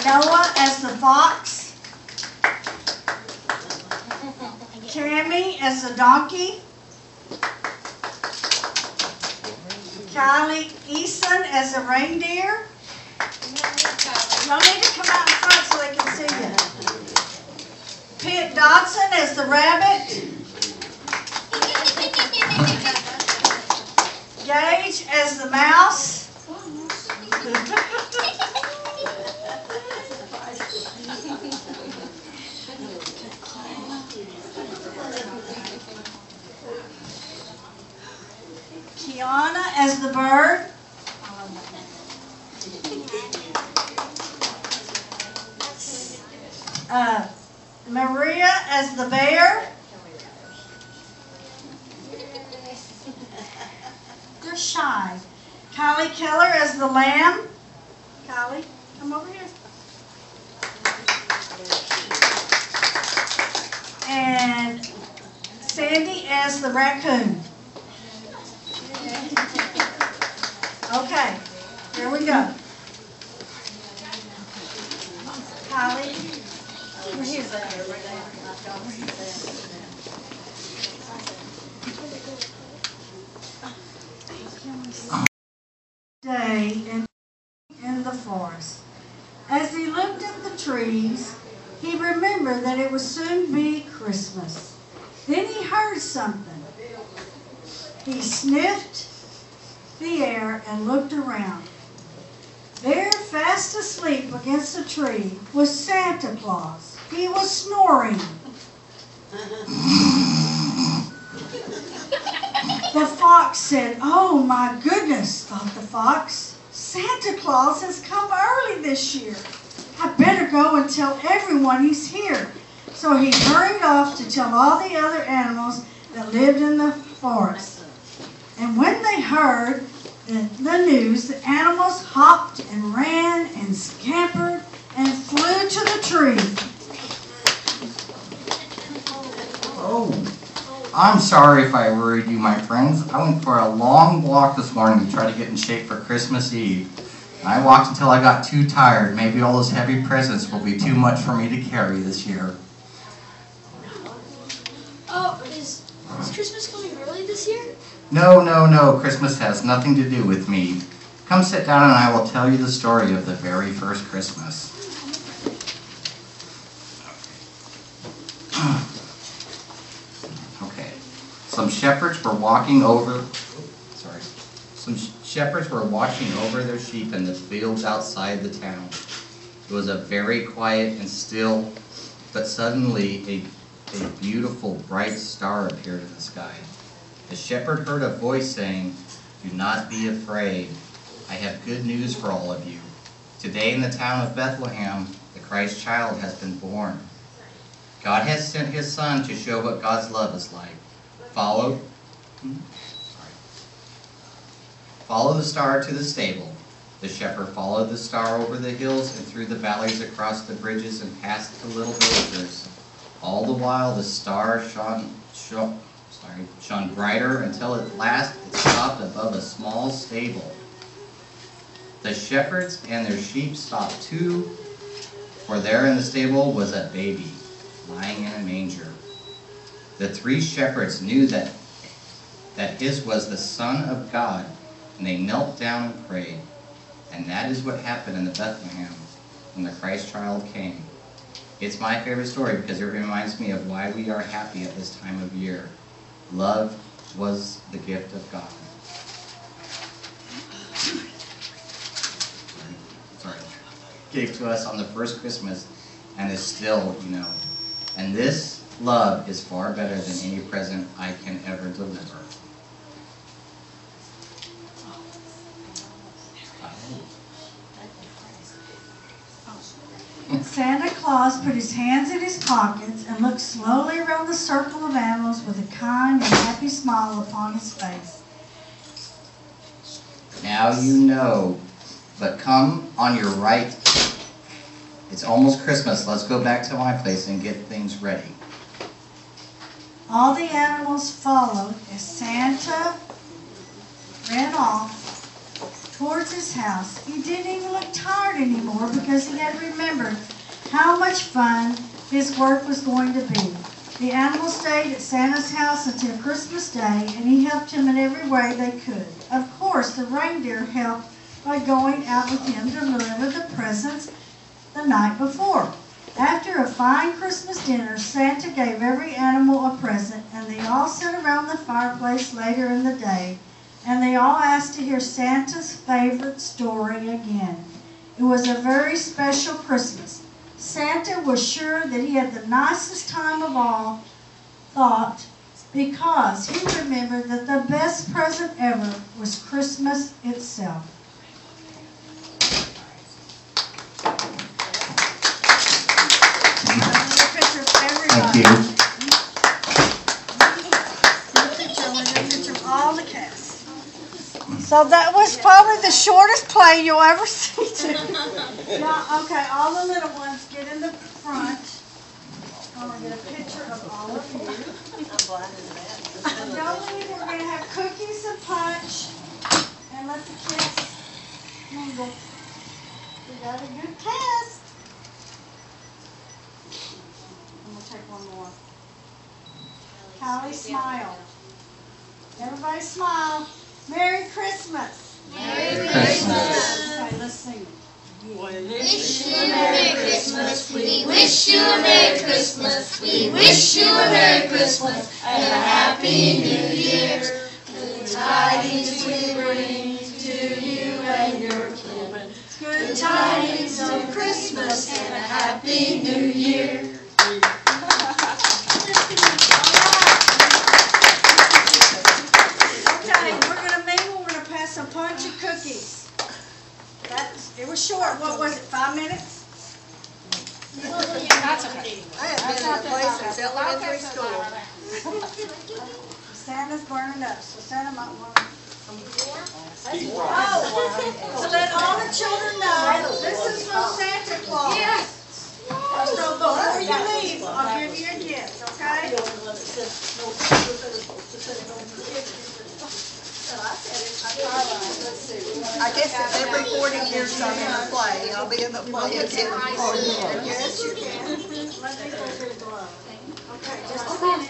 Noah as the fox, Tammy as the donkey, Kylie Eason as the reindeer. Y'all need to come out in front so they can see you. Pitt Dodson as the rabbit, Gage as the mouse, Kiana as the bird, Maria as the bear. They're shy. Kylie Keller as the lamb. Kylie, come over here. And Sandy as the raccoon. Okay, here we go. Kylie. Day in the forest. As he looked at the trees, he remembered that it would soon be Christmas. Then he heard something. He sniffed the air and looked around. There, fast asleep against a tree, was Santa Claus. He was snoring. The fox said, "Oh my goodness," thought the fox. "Santa Claus has come early this year. I better go and tell everyone he's here." So he hurried off to tell all the other animals that lived in the forest. And when they heard the news, the animals hopped and ran and scampered and flew to the tree. Oh, I'm sorry if I worried you, my friends. I went for a long walk this morning to try to get in shape for Christmas Eve. And I walked until I got too tired. Maybe all those heavy presents will be too much for me to carry this year. Oh, is Christmas coming early this year? No. Christmas has nothing to do with me. Come sit down and I will tell you the story of the very first Christmas. Okay. Some shepherds were watching over their sheep in the fields outside the town. It was a very quiet and still, but suddenly a beautiful bright star appeared in the sky. The shepherd heard a voice saying, "Do not be afraid. I have good news for all of you. Today in the town of Bethlehem, the Christ child has been born. God has sent his son to show what God's love is like. Follow the star to the stable." The shepherd followed the star over the hills and through the valleys, across the bridges and past the little villagers. All the while the star shone brighter until at last it stopped above a small stable. The shepherds and their sheep stopped too, for there in the stable was a baby lying in a manger. The three shepherds knew that his was the Son of God, and they knelt down and prayed. And that is what happened in the Bethlehem when the Christ child came. It's my favorite story because it reminds me of why we are happy at this time of year. Love was the gift of God. Gave to us on the first Christmas, and is still, And this love is far better than any present I can ever deliver. Santa Claus put his hands in his pockets and looked slowly around the circle of animals with a kind and happy smile upon his face. Now you know, but come on your right. It's almost Christmas. Let's go back to my place and get things ready. All the animals followed as Santa ran off towards his house. He didn't even look tired anymore because he had remembered how much fun his work was going to be. The animals stayed at Santa's house until Christmas Day, and he helped him in every way they could. Of course, the reindeer helped by going out with him to deliver the presents the night before. After a fine Christmas dinner, Santa gave every animal a present, and they all sat around the fireplace later in the day, and they all asked to hear Santa's favorite story again. It was a very special Christmas. Santa was sure that he had the nicest time of all, because he remembered that the best present ever was Christmas itself. Thank you. Picture of all the cast. So that was probably the shortest play you'll ever see too. Now, okay, all the little ones get in the front. I'm going to get a picture of all of you. Don't leave, we're going to have cookies and punch and let the kids mingle. We got a good cast. I'm going to take one more. Callie, smile. Everybody smile. Merry Christmas. Merry Christmas. Okay, let's sing it. Wish you a Merry Christmas. We wish you a Merry Christmas. We wish you a Merry Christmas and a Happy New Year. Good tidings we bring to you and your kin. Good tidings of Christmas and a Happy New Year. Some punch and cookies. It was short. What was it, 5 minutes? That's okay. I have been in a place since elementary school. Santa's burning up, so Santa might want to. Oh, so let all the children know this is from Santa Claus. Yes. So before you leave, I'll give you a gift, okay? I guess if every 40 years I'm in a play, I'll be in the play again. Yes, you can. Let me go through the glove. Okay, just a minute.